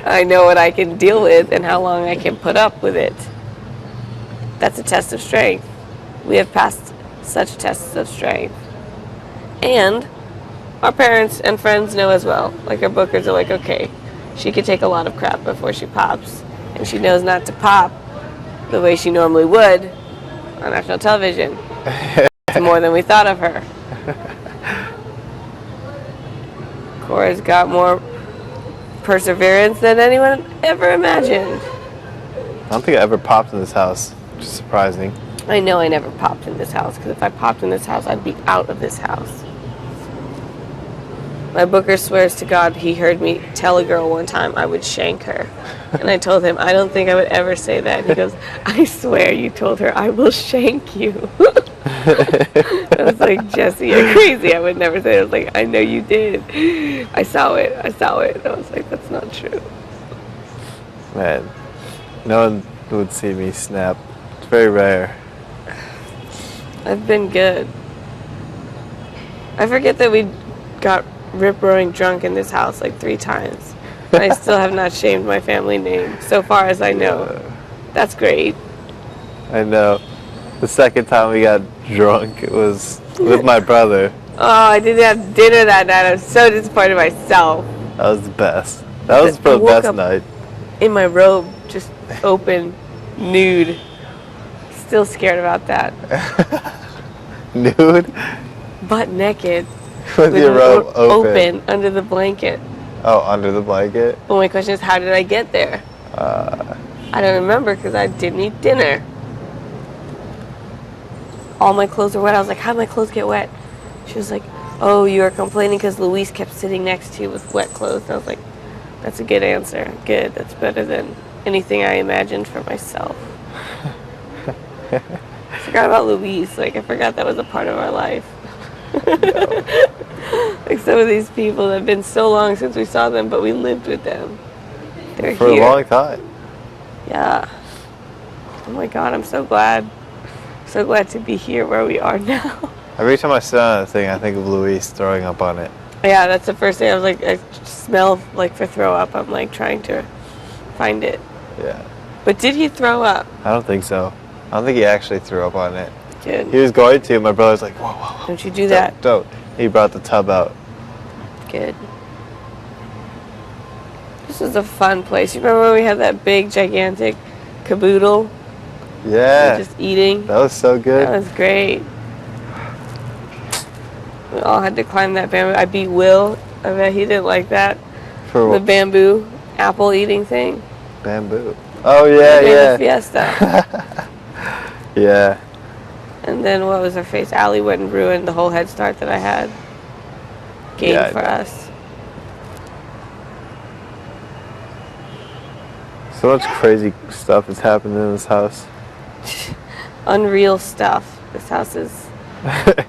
I know what I can deal with and how long I can put up with it. That's a test of strength. We have passed such tests of strength. And our parents and friends know as well. Like, our bookers are like, okay, she could take a lot of crap before she pops. And she knows not to pop the way she normally would on national television. It's more than we thought of her. Cora's got more perseverance than anyone ever imagined. I don't think I ever popped in this house, which is surprising. I know I never popped in this house, because if I popped in this house, I'd be out of this house. My booker swears to God he heard me tell a girl one time I would shank her. And I told him, I don't think I would ever say that. He goes, I swear you told her I will shank you. I was like, Jesse, you're crazy. I would never say it. I was like, I know you did. I saw it. I was like, that's not true. Man, no one would see me snap. It's very rare. I've been good. I forget that we got rip-roaring drunk in this house like 3 times. And I still have not shamed my family name, so far as I know. That's great. I know. The second time we got drunk, it was with my brother. Oh, I didn't have dinner that night. I was so disappointed in myself. That was the best. That was the best night. In my robe, just open, nude. Still scared about that. Nude? Butt naked. With your robe open. Under the blanket. Oh, under the blanket? Well, my question is, how did I get there? I don't remember, because I didn't eat dinner. All my clothes were wet. I was like, how did my clothes get wet? She was like, oh, you were complaining because Luis kept sitting next to you with wet clothes. And I was like, that's a good answer. Good. That's better than anything I imagined for myself. I forgot about Luis. Like, I forgot that was a part of our life. Like, some of these people that have been so long since we saw them, but we lived with them. They're for here. a long time. Yeah. Oh my God, I'm so glad. So glad to be here where we are now. Every time I sit on that thing, I think of Luis throwing up on it. Yeah, that's the first thing. I was like, I smell like for throw up. I'm like trying to find it. Yeah. But did he throw up? I don't think so. I don't think he actually threw up on it. Good. He was going to. My brother's like, whoa, whoa, whoa. Don't you do that. Don't. He brought the tub out. Good. This is a fun place. You remember when we had that big, gigantic caboodle? Yeah. Just eating? That was so good. That was great. We all had to climb that bamboo. I beat Will. I bet he didn't like that. For what? The bamboo apple eating thing. Bamboo. Oh, yeah, yeah. The fiesta. Yeah. And then what was her face? Allie went and ruined the whole head start that I had. Game for us. So much crazy stuff has happened in this house. Unreal stuff. This house is...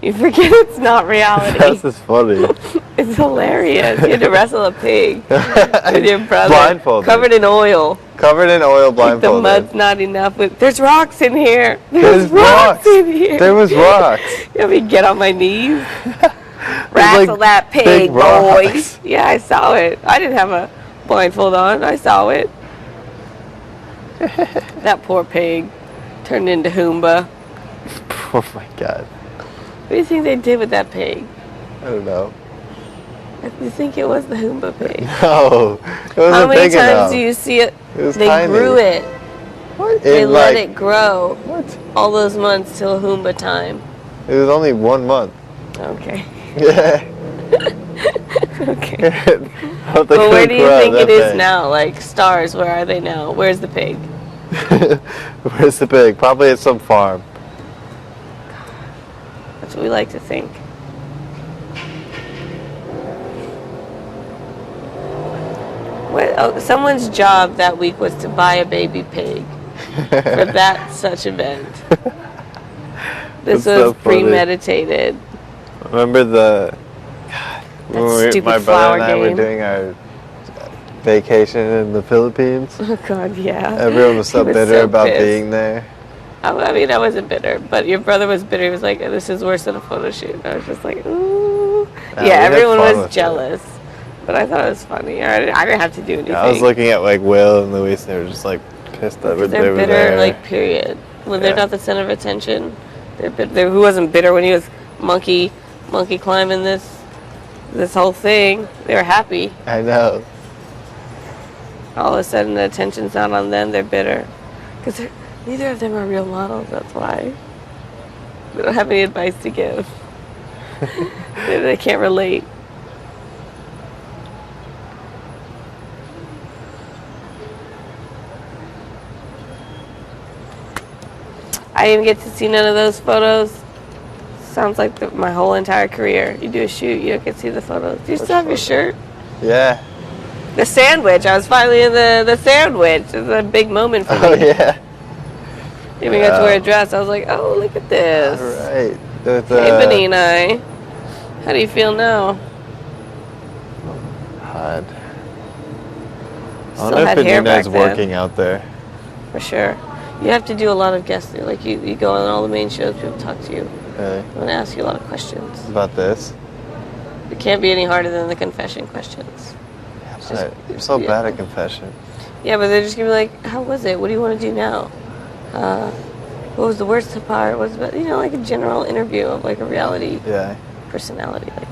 You forget it's not reality. This is funny. It's hilarious. You had to wrestle a pig with your brother. Blindfolded. Covered in oil. Covered in oil, blindfolded. The mud's not enough. There's rocks in here. There's rocks in here. There was rocks. You want me to get on my knees? Wrestle that pig, boy. Rocks. Yeah, I saw it. I didn't have a blindfold on. I saw it. That poor pig turned into Hoomba. Oh my God. What do you think they did with that pig? I don't know. You think it was the Hoomba pig? No. It wasn't How many big times enough. do you see it? It was They tiny. grew it. What? They let it grow. What? All those months till Hoomba time. It was only 1 month. Okay. Yeah. Okay. Well, where do you think it is now? Like stars, where are they now? Where's the pig? Where's the pig? Probably at some farm. That's what we like to think. Someone's job that week was to buy a baby pig for that such event. This was so premeditated. Remember the... God, stupid my brother flower and I game. were doing our vacation in the Philippines. Oh God, yeah. Everyone was so He bitter so about pissed. being there. I mean, I wasn't bitter, but your brother was bitter. He was like, this is worse than a photo shoot. I was just like, ooh. Nah, Yeah, we had everyone fun was with jealous. But I thought it was funny. I didn't have to do anything. Yeah, I was looking at like Will and Luis, and they were just like pissed that Because they they're were bitter, there. like, period. When they're Yeah. not the center of attention, who wasn't bitter when he was monkey climbing this whole thing? They were happy. I know. All of a sudden, the attention's not on them. They're bitter. Because neither of them are real models. That's why. They don't have any advice to give. They can't relate. I didn't get to see none of those photos. Sounds like my whole entire career. You do a shoot, you don't get to see the photos. Do you still have your shirt? Yeah. The sandwich. I was finally in the sandwich. It was a big moment for me. Oh yeah. Even got to wear a dress. I was like, oh, look at this. All right. With, Hey, Benini. How do you feel now? God. I Still wonder if had hair Benina is back then. working out there. For sure. You have to do a lot of guesting. Like, you go on all the main shows, people talk to you. Really? I'm going to ask you a lot of questions. About this? It can't be any harder than the confession questions. I'm so bad at confession. Yeah, but they're just going to be like, how was it? What do you want to do now? What was the worst part? What was about, like a general interview of like a reality personality. Like,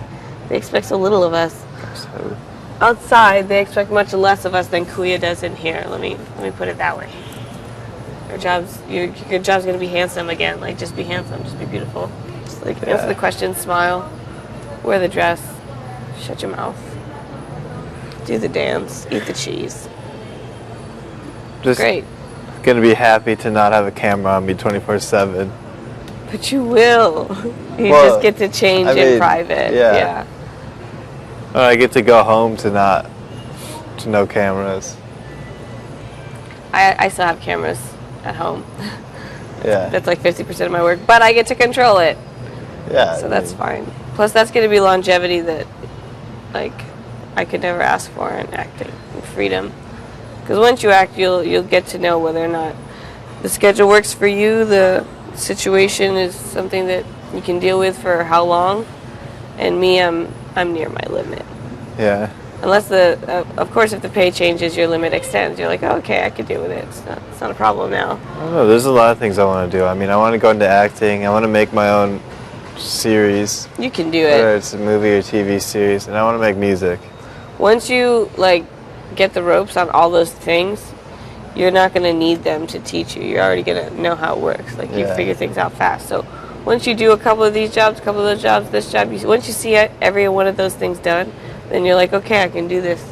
they expect so little of us. So, Outside, they expect much less of us than Kuya does in here. Let me put it that way. Your job's going to be handsome again. Like, just be handsome, just be beautiful. Just like answer the question, smile, wear the dress, shut your mouth, do the dance, eat the cheese. just Great. gonna be happy to not have a camera on me 24/7. But you will. You Well, just get to change I in mean, private. yeah. I get to go home to no cameras. I still have cameras at home. Yeah. That's like 50% of my work, but I get to control it. Yeah. So that's fine. Plus, that's going to be longevity that, like, I could never ask for in acting and freedom. Because once you act, you'll get to know whether or not the schedule works for you, the situation is something that you can deal with for how long. And me, I'm near my limit. Yeah. Unless of course, if the pay changes, your limit extends. You're like, oh, okay, I could deal with it. It's not a problem now. I don't know. There's a lot of things I want to do. I mean, I want to go into acting. I want to make my own series, You can do whether it. it's a movie or TV series, and I want to make music. Once you get the ropes on all those things, you're not going to need them to teach you. You're already going to know how it works. Like, you figure things out fast. So once you do a couple of these jobs, a couple of those jobs, this job, once you see every one of those things done, then you're like, okay, I can do this.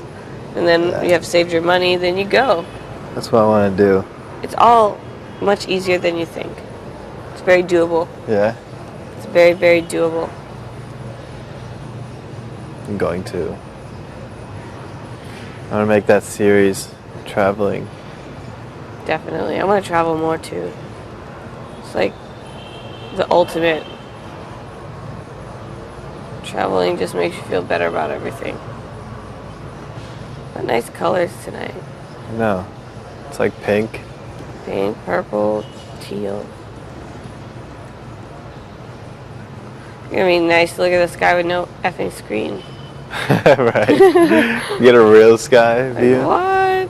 And then you have saved your money, then you go. That's what I want to do. It's all much easier than you think. It's very doable. Yeah. It's very, very doable. I'm going to. I want to make that series traveling. Definitely. I want to travel more too. It's like the ultimate. Traveling just makes you feel better about everything. What nice colors tonight. No. It's like pink. Pink, purple, teal. It's gonna be nice to look at the sky with no effing screen. Right. Get a real sky view. What?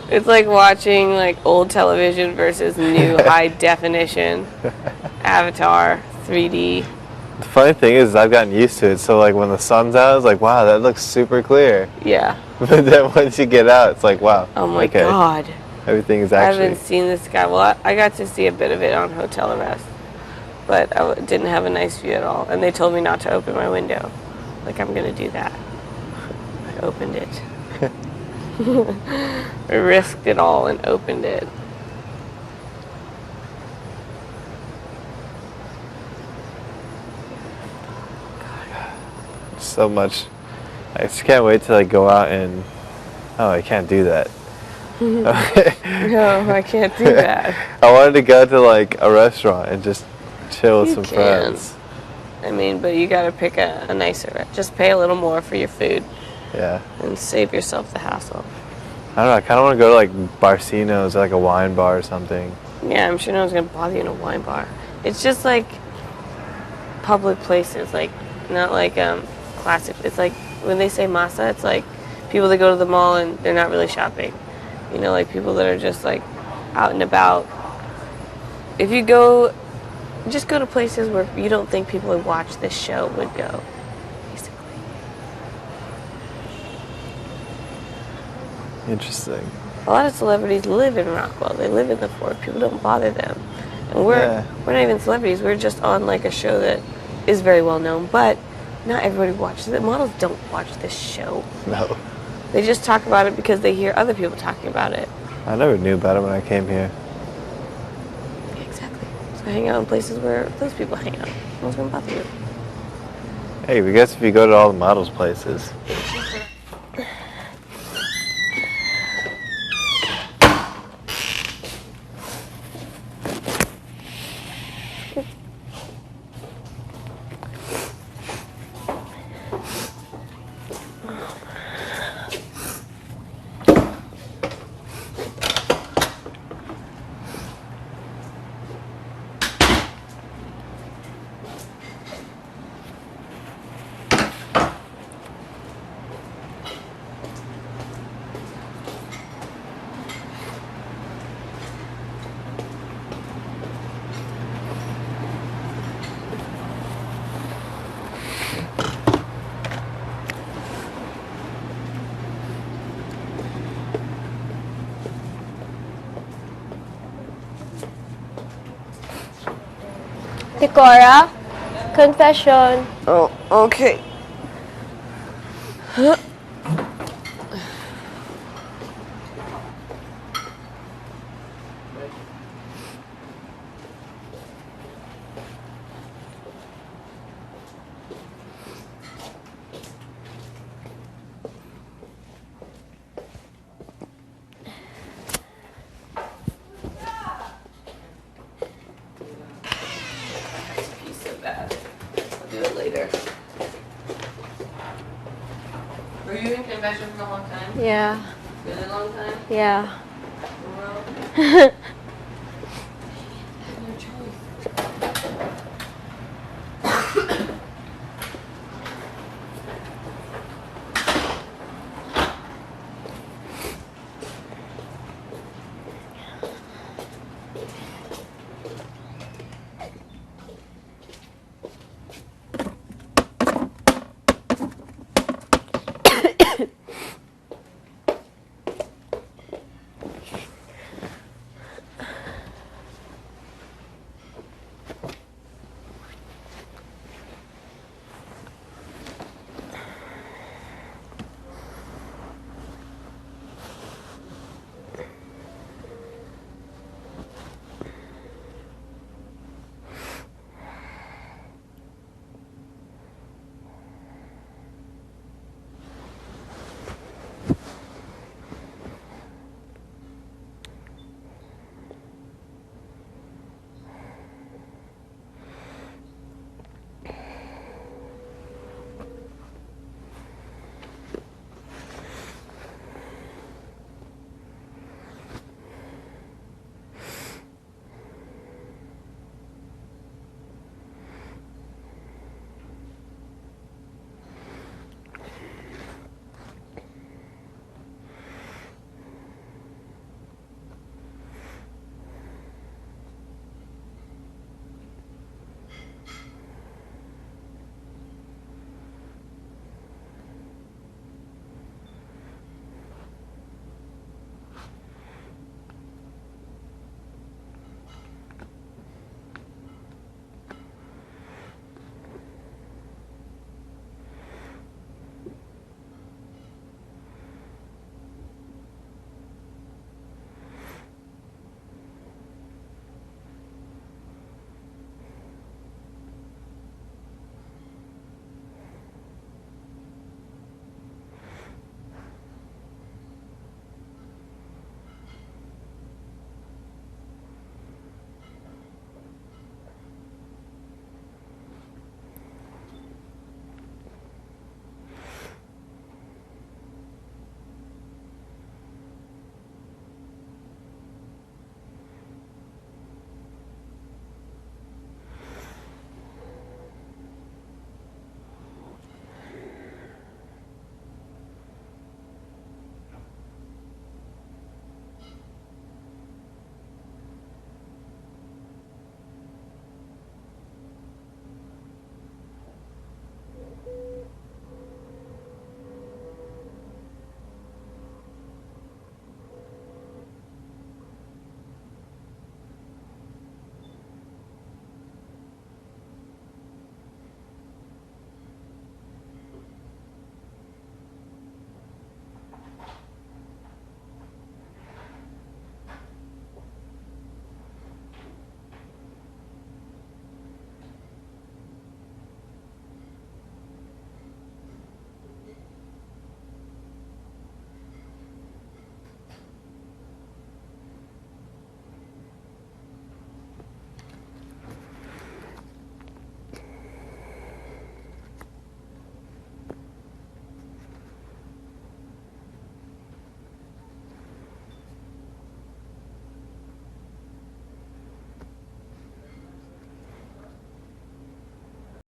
It's like watching old television versus new high definition Avatar 3D. The funny thing is, I've gotten used to it. So when the sun's out, it's like, wow, that looks super clear. Yeah. But then once you get out, it's like, wow. Oh my okay. God. Everything is I actually. haven't seen the sky. Well, I got to see a bit of it on hotel arrest, but I didn't have a nice view at all. And they told me not to open my window. Like, I'm gonna do that. I opened it. I risked it all and opened it. So much. I just can't wait to go out and. Oh, I can't do that. No, I can't do that. I wanted to go to a restaurant and just chill with some friends. I mean, but you gotta pick a nicer. Just pay a little more for your food Yeah. and save yourself the hassle. I don't know. I kind of want to go to Barcino's or a wine bar or something. Yeah, I'm sure no one's gonna bother you in a wine bar. It's just public places, not classic. It's when they say masa, it's like people that go to the mall and they're not really shopping. You know, like people that are just like out and about. If you go, just go to places where you don't think people who watch this show would go, basically. Interesting. A lot of celebrities live in Rockwell. They live in the Fort. People don't bother them. And we're not even celebrities. We're just on like a show that is very well known, but not everybody watches it. Models don't watch this show. No. They just talk about it because they hear other people talking about it. I never knew about it when I came here. Exactly. So hang out in places where those people hang out. No one's gonna bother you. Hey, I guess if you go to all the models' places. Decora, confession. Oh, okay. So bad. I'll do it later. Were you in confession for a long time? Yeah. Really long time? Yeah. Well,